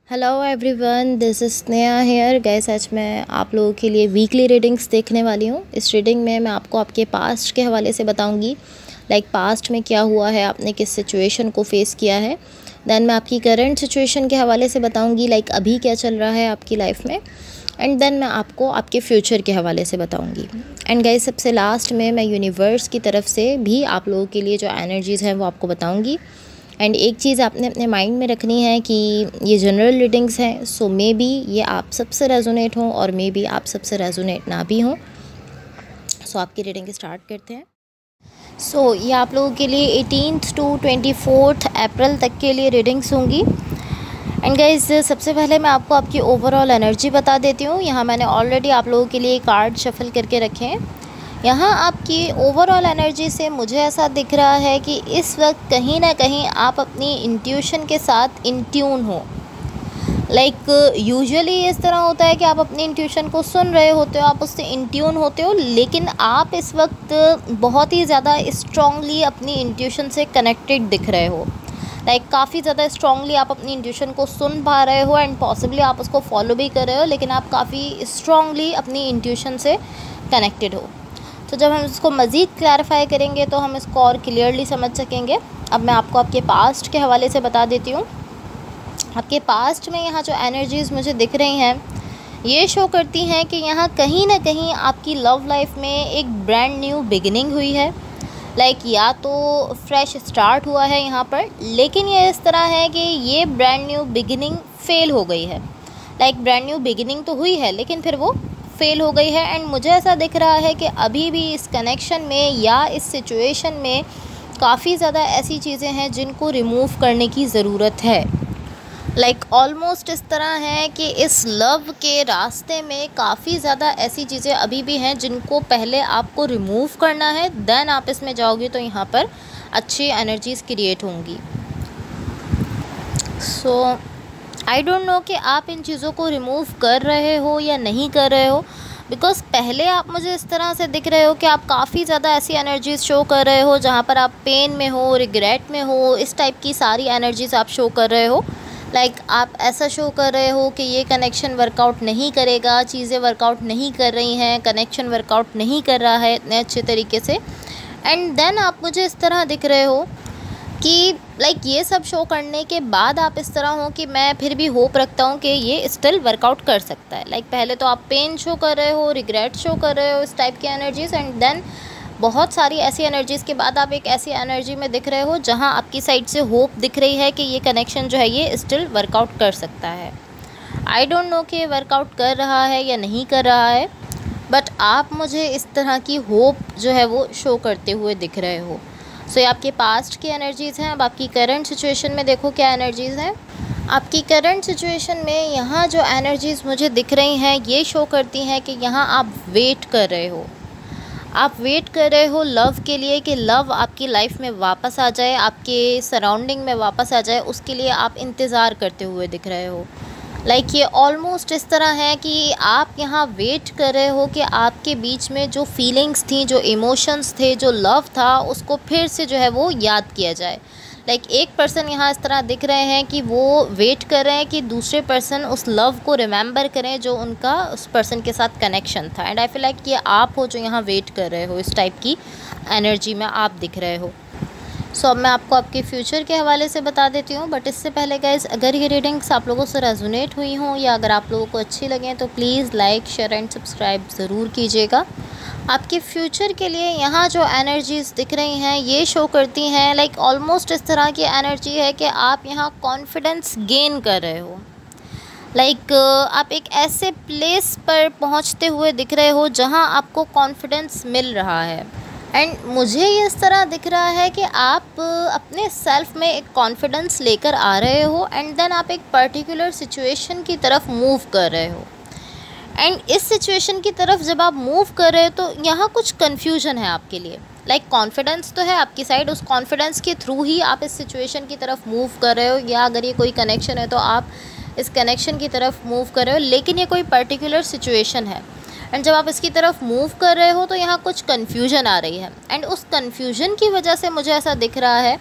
Hello everyone, this is Sneha here. Guys, आज मैं आप लोगों के लिए वीकली रीडिंग्स देखने वाली हूँ। इस रीडिंग में मैं आपको आपके पास्ट के हवाले से बताऊँगी, लाइक पास्ट में क्या हुआ है, आपने किस सिचुएशन को फेस किया है। देन मैं आपकी करंट सिचुएशन के हवाले से बताऊँगी, लाइक अभी क्या चल रहा है आपकी लाइफ में। एंड देन मैं आपको आपके फ्यूचर के हवाले से बताऊँगी। एंड गाइस, सबसे लास्ट में मैं यूनिवर्स की तरफ से भी आप लोगों के लिए जो एनर्जीज़ हैं वो आपको बताऊँगी। एंड एक चीज़ आपने अपने माइंड में रखनी है कि ये जनरल रीडिंग्स हैं, सो मे बी ये आप सबसे रेजोनेट हों और मे बी आप सबसे रेजोनेट ना भी हों। सो आपकी रीडिंग स्टार्ट करते हैं। सो ये आप लोगों के लिए 18th to 24th अप्रैल तक के लिए रीडिंग्स होंगी। एंड गाइस, सबसे पहले मैं आपको आपकी ओवरऑल एनर्जी बता देती हूँ। यहाँ मैंने ऑलरेडी आप लोगों के लिए कार्ड शफल करके रखे हैं। यहाँ आपकी ओवरऑल एनर्जी से मुझे ऐसा दिख रहा है कि इस वक्त कहीं ना कहीं आप अपनी इंट्यूशन के साथ इन ट्यून हो। लाइक यूजुअली इस तरह होता है कि आप अपनी इंट्यूशन को सुन रहे होते हो, आप उससे इन ट्यून होते हो, लेकिन आप इस वक्त बहुत ही ज़्यादा स्ट्रांगली अपनी इंट्यूशन से कनेक्टेड दिख रहे हो। लाइक काफ़ी ज़्यादा स्ट्रांगली आप अपनी इंट्यूशन को सुन पा रहे हो एंड पॉसिबली आप उसको फॉलो भी कर रहे हो, लेकिन आप काफ़ी स्ट्रांगली अपनी इंट्यूशन से कनेक्टेड हो। तो जब हम इसको मज़ीद क्लैरिफाई करेंगे तो हम इसको और क्लियरली समझ सकेंगे। अब मैं आपको आपके पास्ट के हवाले से बता देती हूँ। आपके पास्ट में यहाँ जो एनर्जीज़ मुझे दिख रही हैं ये शो करती हैं कि यहाँ कहीं ना कहीं आपकी लव लाइफ में एक ब्रांड न्यू बिगिनिंग हुई है। लाइक या तो फ्रेश स्टार्ट हुआ है यहाँ पर, लेकिन ये इस तरह है कि ये ब्रांड न्यू बिगिनिंग फ़ेल हो गई है। लाइक ब्रांड न्यू बिगिनिंग तो हुई है लेकिन फिर वो फेल हो गई है। एंड मुझे ऐसा दिख रहा है कि अभी भी इस कनेक्शन में या इस सिचुएशन में काफ़ी ज़्यादा ऐसी चीज़ें हैं जिनको रिमूव करने की ज़रूरत है। लाइक ऑलमोस्ट इस तरह है कि इस लव के रास्ते में काफ़ी ज़्यादा ऐसी चीज़ें अभी भी हैं जिनको पहले आपको रिमूव करना है, देन आप इसमें जाओगे तो यहाँ पर अच्छी एनर्जीज़ क्रिएट होंगी। सो आई डोंट नो कि आप इन चीज़ों को रिमूव कर रहे हो या नहीं कर रहे हो, बिकॉज़ पहले आप मुझे इस तरह से दिख रहे हो कि आप काफ़ी ज़्यादा ऐसी एनर्जीज़ शो कर रहे हो जहाँ पर आप पेन में हो, रिग्रेट में हो, इस टाइप की सारी एनर्जीज़ आप शो कर रहे हो। लाइक आप ऐसा शो कर रहे हो कि ये कनेक्शन वर्कआउट नहीं करेगा, चीज़ें वर्कआउट नहीं कर रही हैं, कनेक्शन वर्कआउट नहीं कर रहा है इतने अच्छे तरीके से। एंड देन आप मुझे इस तरह दिख रहे हो कि लाइक ये सब शो करने के बाद आप इस तरह हो कि मैं फिर भी होप रखता हूँ कि ये स्टिल वर्कआउट कर सकता है। लाइक पहले तो आप पेन शो कर रहे हो, रिग्रेट शो कर रहे हो, इस टाइप की एनर्जीज़, एंड देन बहुत सारी ऐसी एनर्जीज़ के बाद आप एक ऐसी एनर्जी में दिख रहे हो जहाँ आपकी साइड से होप दिख रही है कि ये कनेक्शन जो है ये स्टिल वर्कआउट कर सकता है। आई डोंट नो कि वर्कआउट कर रहा है या नहीं कर रहा है, बट आप मुझे इस तरह की होप जो है वो शो करते हुए दिख रहे हो। सो ये आपके पास्ट की एनर्जीज़ हैं। अब आपकी करंट सिचुएशन में देखो क्या एनर्जीज़ हैं। आपकी करंट सिचुएशन में यहाँ जो एनर्जीज़ मुझे दिख रही हैं ये शो करती हैं कि यहाँ आप वेट कर रहे हो। आप वेट कर रहे हो लव के लिए कि लव आपकी लाइफ में वापस आ जाए, आपके सराउंडिंग में वापस आ जाए, उसके लिए आप इंतज़ार करते हुए दिख रहे हो। लाइक ये ऑलमोस्ट इस तरह है कि आप यहाँ वेट कर रहे हो कि आपके बीच में जो फीलिंग्स थी, जो इमोशंस थे, जो लव था, उसको फिर से जो है वो याद किया जाए। लाइक एक पर्सन यहाँ इस तरह दिख रहे हैं कि वो वेट कर रहे हैं कि दूसरे पर्सन उस लव को रिमेंबर करें जो उनका उस पर्सन के साथ कनेक्शन था। एंड आई फील लाइक ये आप हो जो यहाँ वेट कर रहे हो, इस टाइप की एनर्जी में आप दिख रहे हो। सो अब मैं आपको आपके फ्यूचर के हवाले से बता देती हूँ, बट इससे पहले गाइज़, अगर ये रीडिंग्स आप लोगों से रेजोनेट हुई हों या अगर आप लोगों को अच्छी लगें तो please like, share and subscribe ज़रूर कीजिएगा। आपके फ्यूचर के लिए यहाँ जो एनर्जीज़ दिख रही हैं ये शो करती हैं, लाइक ऑलमोस्ट इस तरह की एनर्जी है कि आप यहाँ कॉन्फिडेंस गेन कर रहे हो। लाइक आप एक ऐसे प्लेस पर पहुँचते हुए दिख रहे हो जहाँ आपको कॉन्फिडेंस मिल रहा है। एंड मुझे ये इस तरह दिख रहा है कि आप अपने सेल्फ में एक कॉन्फिडेंस लेकर आ रहे हो एंड देन आप एक पर्टिकुलर सिचुएशन की तरफ मूव कर रहे हो। एंड इस सिचुएशन की तरफ जब आप मूव कर रहे हो तो यहाँ कुछ कन्फ्यूजन है आपके लिए। लाइक कॉन्फिडेंस तो है आपकी साइड, उस कॉन्फिडेंस के थ्रू ही आप इस सिचुएशन की तरफ मूव कर रहे हो, या अगर ये कोई कनेक्शन है तो आप इस कनेक्शन की तरफ मूव कर रहे हो, लेकिन ये कोई पर्टिकुलर सिचुएशन है। एंड जब आप इसकी तरफ मूव कर रहे हो तो यहाँ कुछ कन्फ्यूजन आ रही है। एंड उस कन्फ्यूजन की वजह से मुझे ऐसा दिख रहा है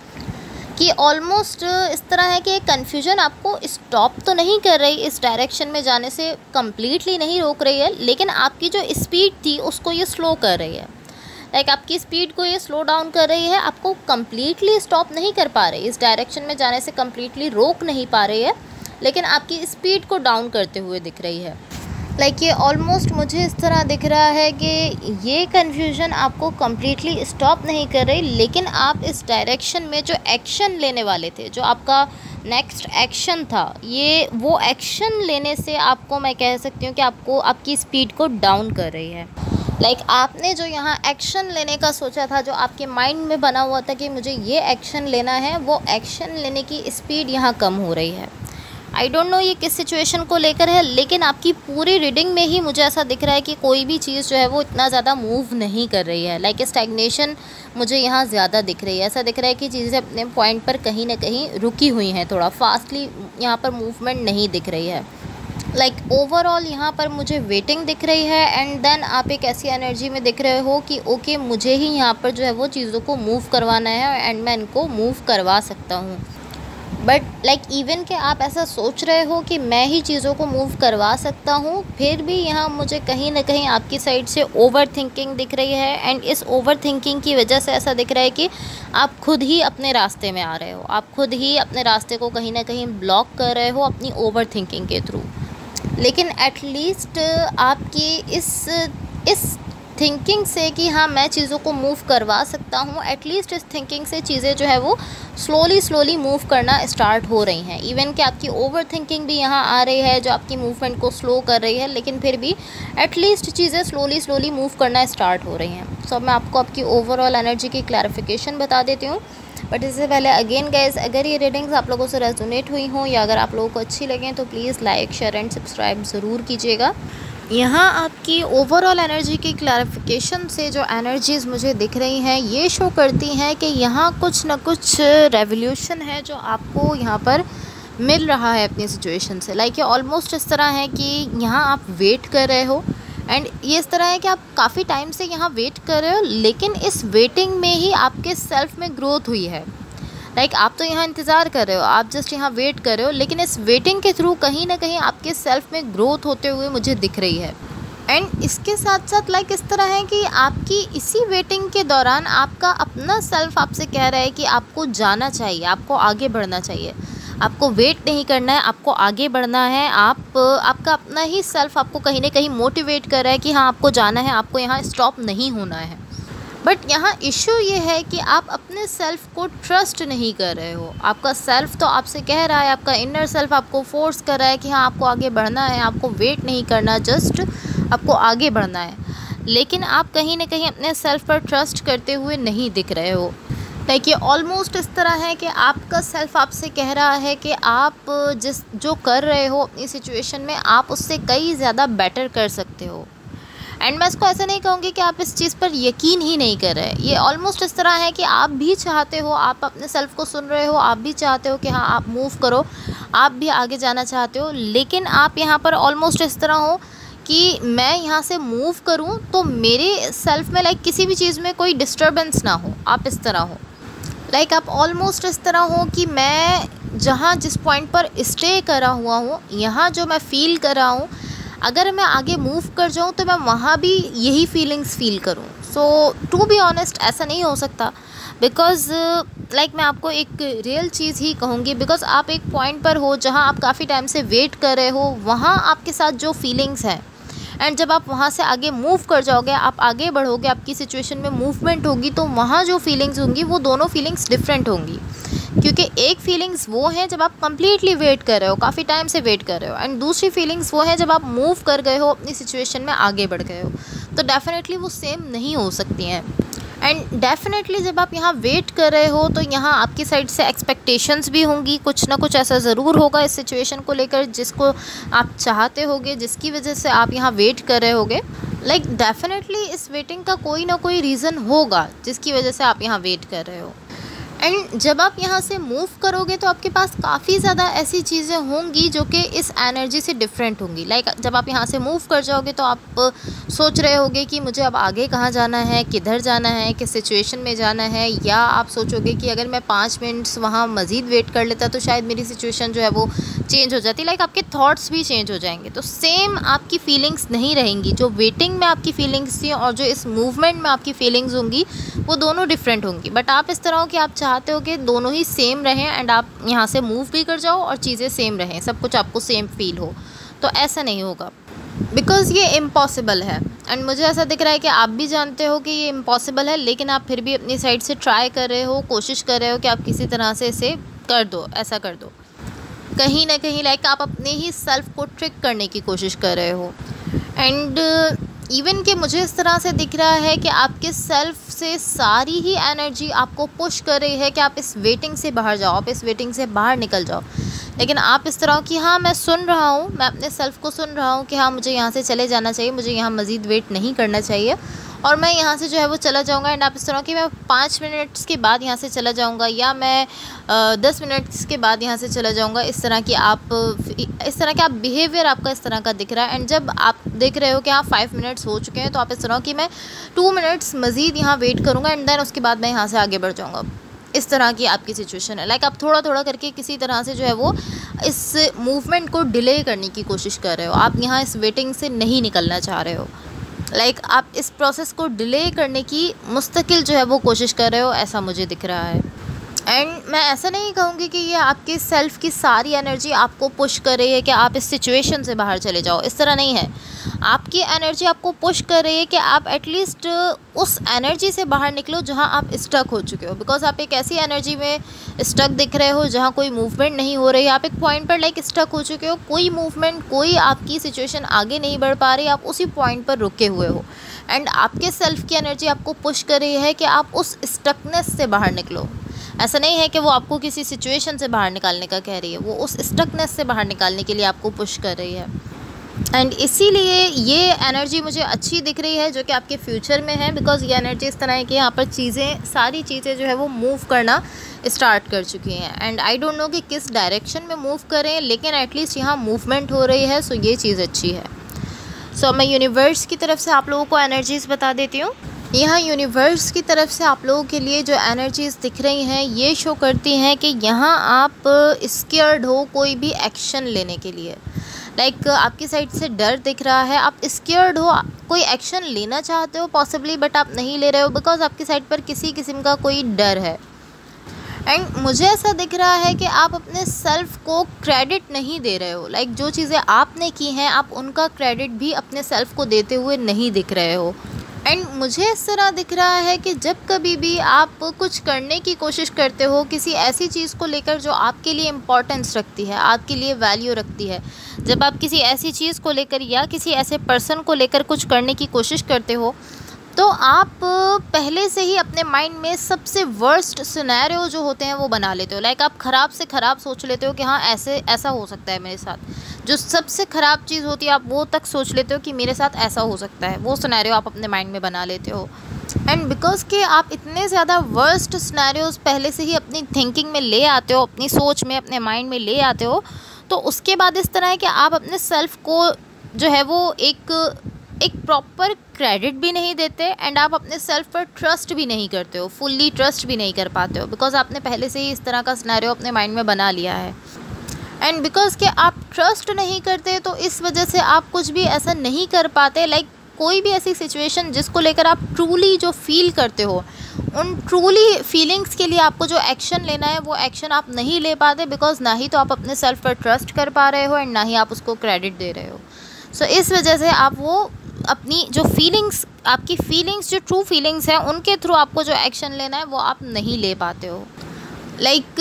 कि ऑलमोस्ट इस तरह है कि कन्फ्यूजन आपको स्टॉप तो नहीं कर रही, इस डायरेक्शन में जाने से कम्प्लीटली नहीं रोक रही है, लेकिन आपकी जो स्पीड थी उसको ये स्लो कर रही है। लाइक आपकी स्पीड को ये स्लो डाउन कर रही है, आपको कम्प्लीटली स्टॉप नहीं कर पा रही, इस डायरेक्शन में जाने से कम्प्लीटली रोक नहीं पा रही है, लेकिन आपकी स्पीड को डाउन करते हुए दिख रही है। लाइक ये ऑलमोस्ट मुझे इस तरह दिख रहा है कि ये कन्फ्यूजन आपको कम्प्लीटली स्टॉप नहीं कर रही, लेकिन आप इस डायरेक्शन में जो एक्शन लेने वाले थे, जो आपका नेक्स्ट एक्शन था, ये वो एक्शन लेने से आपको मैं कह सकती हूँ कि आपको आपकी स्पीड को डाउन कर रही है। लाइक आपने जो यहाँ एक्शन लेने का सोचा था, जो आपके माइंड में बना हुआ था कि मुझे ये एक्शन लेना है, वो एक्शन लेने की स्पीड यहाँ कम हो रही है। आई डोंट नो ये किस सिचुएशन को लेकर है, लेकिन आपकी पूरी रीडिंग में ही मुझे ऐसा दिख रहा है कि कोई भी चीज़ जो है वो इतना ज़्यादा मूव नहीं कर रही है। लाइक स्टैग्नेशन मुझे यहाँ ज़्यादा दिख रही है। ऐसा दिख रहा है कि चीज़ें अपने पॉइंट पर कहीं ना कहीं रुकी हुई हैं, थोड़ा फास्टली यहाँ पर मूवमेंट नहीं दिख रही है। लाइक ओवरऑल यहाँ पर मुझे वेटिंग दिख रही है, एंड देन आप एक ऐसी एनर्जी में दिख रहे हो कि ओके मुझे ही यहाँ पर जो है वो चीज़ों को मूव करवाना है एंड मैं इनको मूव करवा सकता हूँ। बट लाइक इवन कि आप ऐसा सोच रहे हो कि मैं ही चीज़ों को मूव करवा सकता हूँ, फिर भी यहाँ मुझे कहीं ना कहीं आपकी साइड से ओवर थिंकिंग दिख रही है, एंड इस ओवर थिंकिंग की वजह से ऐसा दिख रहा है कि आप खुद ही अपने रास्ते में आ रहे हो, आप खुद ही अपने रास्ते को कहीं ना कहीं ब्लॉक कर रहे हो अपनी ओवर थिंकिंग के थ्रू। लेकिन एटलीस्ट आपकी इस थिंकिंग से कि हाँ मैं चीज़ों को मूव करवा सकता हूँ, एटलीस्ट इस थिंकिंग से चीज़ें जो है वो स्लोली मूव करना स्टार्ट हो रही हैं। इवन कि आपकी ओवर थिंकिंग भी यहाँ आ रही है जो आपकी मूवमेंट को स्लो कर रही है, लेकिन फिर भी एटलीस्ट चीज़ें स्लोली मूव करना स्टार्ट हो रही हैं। सो मैं आपको आपकी ओवरऑल एनर्जी की क्लैरिफिकेशन बता देती हूँ। बट इससे पहले अगेन गाइस, अगर ये रीडिंग्स आप लोगों से रेजोनेट हुई हों या अगर आप लोगों को अच्छी लगें तो please like share and subscribe ज़रूर कीजिएगा। यहाँ आपकी ओवरऑल एनर्जी की क्लैरिफिकेशन से जो एनर्जीज़ मुझे दिख रही हैं ये शो करती हैं कि यहाँ कुछ न कुछ रेवोल्यूशन है जो आपको यहाँ पर मिल रहा है अपनी सिचुएशन से। लाइक ये ऑलमोस्ट इस तरह है कि यहाँ आप वेट कर रहे हो, एंड ये इस तरह है कि आप काफ़ी टाइम से यहाँ वेट कर रहे हो, लेकिन इस वेटिंग में ही आपके सेल्फ में ग्रोथ हुई है। लाइक आप तो यहाँ इंतज़ार कर रहे हो, आप जस्ट यहाँ वेट कर रहे हो, लेकिन इस वेटिंग के थ्रू कहीं ना कहीं आपके सेल्फ में ग्रोथ होते हुए मुझे दिख रही है। एंड इसके साथ साथ लाइक इस तरह है कि आपकी इसी वेटिंग के दौरान आपका अपना सेल्फ आपसे कह रहा है कि आपको जाना चाहिए, आपको आगे बढ़ना चाहिए, आपको वेट नहीं करना है, आपको आगे बढ़ना है। आपका अपना ही सेल्फ आपको कहीं ना कहीं मोटिवेट कर रहा है कि हाँ आपको जाना है, आपको यहाँ स्टॉप नहीं होना है। बट यहाँ इशू ये है कि आप अपने सेल्फ को ट्रस्ट नहीं कर रहे हो। आपका सेल्फ तो आपसे कह रहा है, आपका इनर सेल्फ आपको फोर्स कर रहा है कि हाँ आपको आगे बढ़ना है, आपको वेट नहीं करना, जस्ट आपको आगे बढ़ना है, लेकिन आप कहीं ना कहीं अपने सेल्फ पर ट्रस्ट करते हुए नहीं दिख रहे हो। लाइक ये ऑलमोस्ट इस तरह है कि आपका सेल्फ आपसे कह रहा है कि आप जो कर रहे हो अपनी सिचुएशन में, आप उससे कई ज़्यादा बेटर कर सकते हो। एंड मैं इसको ऐसा नहीं कहूँगी कि आप इस चीज़ पर यकीन ही नहीं कर रहे। ये ऑलमोस्ट इस तरह है कि आप भी चाहते हो, आप अपने सेल्फ को सुन रहे हो, आप भी चाहते हो कि हाँ आप मूव करो, आप भी आगे जाना चाहते हो, लेकिन आप यहाँ पर ऑलमोस्ट इस तरह हो कि मैं यहाँ से मूव करूँ तो मेरे सेल्फ में लाइक किसी भी चीज़ में कोई डिस्टर्बेंस ना हो। आप इस तरह हो, लाइक आप ऑलमोस्ट इस तरह हो कि मैं जिस पॉइंट पर स्टे करा हुआ हूँ, यहाँ जो मैं फ़ील कर रहा हूँ, अगर मैं आगे मूव कर जाऊँ तो मैं वहाँ भी यही फीलिंग्स फ़ील करूँ। सो टू बी ऑनेस्ट ऐसा नहीं हो सकता, बिकॉज़ लाइक मैं आपको एक रियल चीज़ ही कहूँगी, बिकॉज़ आप एक पॉइंट पर हो जहाँ आप काफ़ी टाइम से वेट कर रहे हो, वहाँ आपके साथ जो फीलिंग्स हैं, एंड जब आप वहाँ से आगे मूव कर जाओगे, आप आगे बढ़ोगे, आपकी सिचुएशन में मूवमेंट होगी, तो वहाँ जो फीलिंग्स होंगी वो दोनों फीलिंग्स डिफरेंट होंगी। क्योंकि एक फीलिंग्स वो है जब आप कम्प्लीटली वेट कर रहे हो, काफ़ी टाइम से वेट कर रहे हो, एंड दूसरी फीलिंग्स वो है जब आप मूव कर गए हो, अपनी सिचुएशन में आगे बढ़ गए हो। तो डेफिनेटली वो सेम नहीं हो सकती हैं। एंड डेफिनेटली जब आप यहाँ वेट कर रहे हो तो यहाँ आपकी साइड से एक्सपेक्टेशंस भी होंगी, कुछ ना कुछ ऐसा ज़रूर होगा इस सिचुएशन को लेकर जिसको आप चाहते होगे, जिसकी वजह से आप यहाँ वेट कर रहे होगे। लाइक डेफिनेटली इस वेटिंग का कोई ना कोई रीज़न होगा जिसकी वजह से आप यहाँ वेट कर रहे हो। एंड जब आप यहाँ से मूव करोगे तो आपके पास काफ़ी ज़्यादा ऐसी चीज़ें होंगी जो कि इस एनर्जी से डिफरेंट होंगी। लाइक जब आप यहाँ से मूव कर जाओगे तो आप सोच रहे होगे कि मुझे अब आगे कहाँ जाना है, किधर जाना है, किस सिचुएशन में जाना है, या आप सोचोगे कि अगर मैं 5 मिनट्स वहाँ मज़ीद वेट कर लेता तो शायद मेरी सिचुएशन जो है वो चेंज हो जाती। लाइक आपके थॉट्स भी चेंज हो जाएंगे। तो सेम आपकी फीलिंग्स नहीं रहेंगी। जो वेटिंग में आपकी फीलिंग्स थी और जो इस मूवमेंट में आपकी फीलिंग्स होंगी वो दोनों डिफरेंट होंगी। बट आप इस तरह हो कि आप चाहते हो कि दोनों ही सेम रहें एंड आप यहाँ से मूव भी कर जाओ और चीज़ें सेम रहें, सब कुछ आपको सेम फील हो। तो ऐसा नहीं होगा, बिकॉज़ ये इम्पॉसिबल है। एंड मुझे ऐसा दिख रहा है कि आप भी जानते हो कि ये इम्पॉसिबल है, लेकिन आप फिर भी अपनी साइड से ट्राई कर रहे हो, कोशिश कर रहे हो कि आप किसी तरह से इसे कर दो, ऐसा कर दो। कहीं ना कहीं लाइक आप अपने ही सेल्फ को ट्रिक करने की कोशिश कर रहे हो। एंड इवन कि मुझे इस तरह से दिख रहा है कि आपके सेल्फ से सारी ही एनर्जी आपको पुश कर रही है कि आप इस वेटिंग से बाहर जाओ, आप इस वेटिंग से बाहर निकल जाओ। लेकिन आप इस तरह कि हाँ मैं सुन रहा हूँ, मैं अपने सेल्फ को सुन रहा हूँ कि हाँ मुझे यहाँ से चले जाना चाहिए, मुझे यहाँ मज़ीद वेट नहीं करना चाहिए और मैं यहाँ से जो है वो चला जाऊँगा। एंड आप इस तरह कि मैं 5 मिनट्स के बाद यहाँ से चला जाऊँगा या मैं 10 मिनट्स के बाद यहाँ से चला जाऊँगा। इस तरह का बिहेवियर आपका इस तरह का दिख रहा है। एंड जब आप देख रहे हो कि हाँ 5 मिनट्स हो चुके हैं तो आप इस तरह कि मैं 2 मिनट्स मज़ीद यहाँ वेट करूँगा एंड देन उसके बाद मैं यहाँ से आगे बढ़ जाऊँगा। इस तरह की आपकी सिचुएशन है। लाइक आप थोड़ा थोड़ा करके किसी तरह से जो है वो इस मूवमेंट को डिले करने की कोशिश कर रहे हो। आप यहाँ इस वेटिंग से नहीं निकलना चाह रहे हो। लाइक आप इस प्रोसेस को डिले करने की मुस्तकिल जो है वो कोशिश कर रहे हो, ऐसा मुझे दिख रहा है। एंड मैं ऐसा नहीं कहूँगी कि ये आपके सेल्फ की सारी एनर्जी आपको पुश कर रही है कि आप इस सिचुएशन से बाहर चले जाओ, इस तरह नहीं है। आपकी एनर्जी आपको पुश कर रही है कि आप एटलीस्ट उस एनर्जी से बाहर निकलो जहां आप स्टक हो चुके हो। बिकॉज आप एक ऐसी एनर्जी में स्टक दिख रहे हो जहां कोई मूवमेंट नहीं हो रही है। आप एक पॉइंट पर लाइक स्टक हो चुके हो, कोई मूवमेंट, कोई आपकी सिचुएशन आगे नहीं बढ़ पा रही, आप उसी पॉइंट पर रुके हुए हो। एंड आपके सेल्फ की एनर्जी आपको पुश कर रही है कि आप उस स्टकनेस से बाहर निकलो। ऐसा नहीं है कि वो आपको किसी सिचुएशन से बाहर निकालने का कह रही है, वो उस स्टकनेस से बाहर निकालने के लिए आपको पुश कर रही है। एंड इसीलिए ये एनर्जी मुझे अच्छी दिख रही है जो कि आपके फ्यूचर में है। बिकॉज ये एनर्जी इस तरह है कि यहाँ पर सारी चीज़ें जो है वो मूव करना स्टार्ट कर चुकी हैं। एंड आई डोंट नो कि किस डायरेक्शन में मूव करें, लेकिन एटलीस्ट यहाँ मूवमेंट हो रही है, सो ये चीज़ अच्छी है। सो मैं यूनिवर्स की तरफ से आप लोगों को एनर्जीज़ बता देती हूँ। यहाँ यूनिवर्स की तरफ से आप लोगों के लिए जो एनर्जीज़ दिख रही हैं ये शो करती हैं कि यहाँ आप स्केयर्ड हो कोई भी एक्शन लेने के लिए। लाइक आपकी साइड से डर दिख रहा है, आप स्केयर्ड हो, कोई एक्शन लेना चाहते हो पॉसिबली, बट आप नहीं ले रहे हो बिकॉज आपकी साइड पर किसी किस्म का कोई डर है। एंड मुझे ऐसा दिख रहा है कि आप अपने सेल्फ को क्रेडिट नहीं दे रहे हो। लाइक जो चीज़ें आपने की हैं आप उनका क्रेडिट भी अपने सेल्फ को देते हुए नहीं दिख रहे हो। एंड मुझे इस तरह दिख रहा है कि जब कभी भी आप कुछ करने की कोशिश करते हो किसी ऐसी चीज़ को लेकर जो आपके लिए इम्पोर्टेंस रखती है, आपके लिए वैल्यू रखती है, जब आप किसी ऐसी चीज़ को लेकर या किसी ऐसे पर्सन को लेकर कुछ करने की कोशिश करते हो तो आप पहले से ही अपने माइंड में सबसे वर्स्ट सिनेरियो जो होते हैं वो बना लेते हो। लाइक आप ख़राब से ख़राब सोच लेते हो कि हाँ ऐसा हो सकता है मेरे साथ। जो सबसे ख़राब चीज़ होती है आप वो तक सोच लेते हो कि मेरे साथ ऐसा हो सकता है, वो सिनेरियो आप अपने माइंड में बना लेते हो। एंड बिकॉज के आप इतने ज़्यादा वर्स्ट सिनेरियोज पहले से ही अपनी थिंकिंग में ले आते हो, अपनी सोच में, अपने माइंड में ले आते हो, तो उसके बाद इस तरह है कि आप अपने सेल्फ को जो है वो एक प्रॉपर क्रेडिट भी नहीं देते एंड आप अपने सेल्फ पर ट्रस्ट भी नहीं करते हो, फुल्ली ट्रस्ट भी नहीं कर पाते हो बिकॉज आपने पहले से ही इस तरह का सिनेरियो अपने माइंड में बना लिया है। एंड बिकॉज के आप ट्रस्ट नहीं करते तो इस वजह से आप कुछ भी ऐसा नहीं कर पाते। लाइक कोई भी ऐसी सिचुएशन जिसको लेकर आप ट्रूली जो फील करते हो, उन ट्रूली फीलिंग्स के लिए आपको जो एक्शन लेना है वो एक्शन आप नहीं ले पाते बिकॉज ना ही तो आप अपने सेल्फ पर ट्रस्ट कर पा रहे हो एंड ना ही आप उसको क्रेडिट दे रहे हो। सो इस वजह से आप वो अपनी जो फीलिंग्स, आपकी फीलिंग्स जो ट्रू फीलिंग्स हैं उनके थ्रू आपको जो एक्शन लेना है वो आप नहीं ले पाते हो। लाइक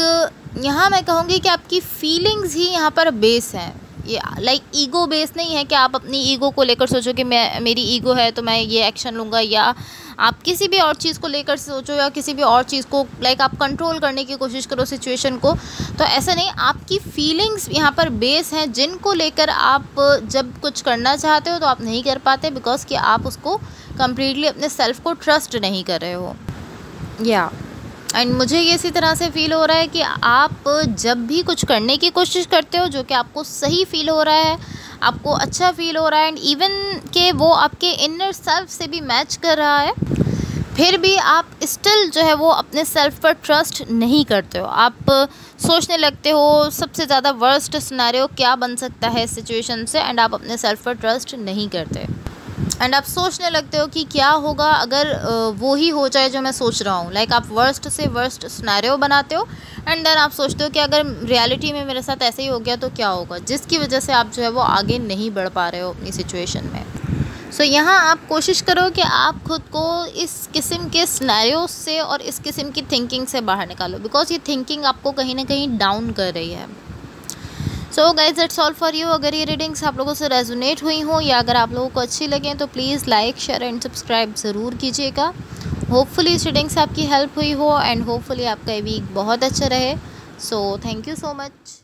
यहाँ मैं कहूँगी कि आपकी फीलिंग्स ही यहाँ पर बेस हैं। ये लाइक ईगो बेस नहीं है कि आप अपनी ईगो को लेकर सोचो कि मेरी ईगो है तो मैं ये एक्शन लूँगा, या आप किसी भी और चीज़ को लेकर सोचो या किसी भी और चीज़ को लाइक आप कंट्रोल करने की कोशिश करो सिचुएशन को। तो ऐसा नहीं, आपकी फीलिंग्स यहाँ पर बेस हैं जिनको लेकर आप जब कुछ करना चाहते हो तो आप नहीं कर पाते बिकॉज कि आप उसको कम्प्लीटली अपने सेल्फ को ट्रस्ट नहीं कर रहे हो। या एंड मुझे ये इसी तरह से फ़ील हो रहा है कि आप जब भी कुछ करने की कोशिश करते हो जो कि आपको सही फ़ील हो रहा है, आपको अच्छा फ़ील हो रहा है, एंड इवन कि वो आपके इनर सेल्फ से भी मैच कर रहा है, फिर भी आप स्टिल जो है वो अपने सेल्फ पर ट्रस्ट नहीं करते हो। आप सोचने लगते हो सबसे ज़्यादा वर्स्ट सिनेरियो क्या बन सकता है इस सिचुएशन से, एंड आप अपने सेल्फ पर ट्रस्ट नहीं करते। एंड आप सोचने लगते हो कि क्या होगा अगर वो ही हो जाए जो मैं सोच रहा हूँ। लाइक आप वर्स्ट से वर्स्ट सिनेरियो बनाते हो, एंड देन आप सोचते हो कि अगर रियलिटी में मेरे साथ ऐसे ही हो गया तो क्या होगा, जिसकी वजह से आप जो है वो आगे नहीं बढ़ पा रहे हो अपनी सिचुएशन में। सो यहाँ आप कोशिश करो कि आप खुद को इस किस्म के सिनेरियो से और इस किस्म की थिंकिंग से बाहर निकालो, बिकॉज ये थिंकिंग आपको कहीं ना कहीं डाउन कर रही है। So guys that's all for you. अगर ये रीडिंग्स आप लोगों से रेजोनेट हुई हों या अगर आप लोगों को अच्छी लगें तो please like, share and subscribe ज़रूर कीजिएगा। होपफुली इस रीडिंग से आपकी हेल्प हुई हो, एंड होपफुली आपका ये वीक बहुत अच्छा रहे। So thank you so much.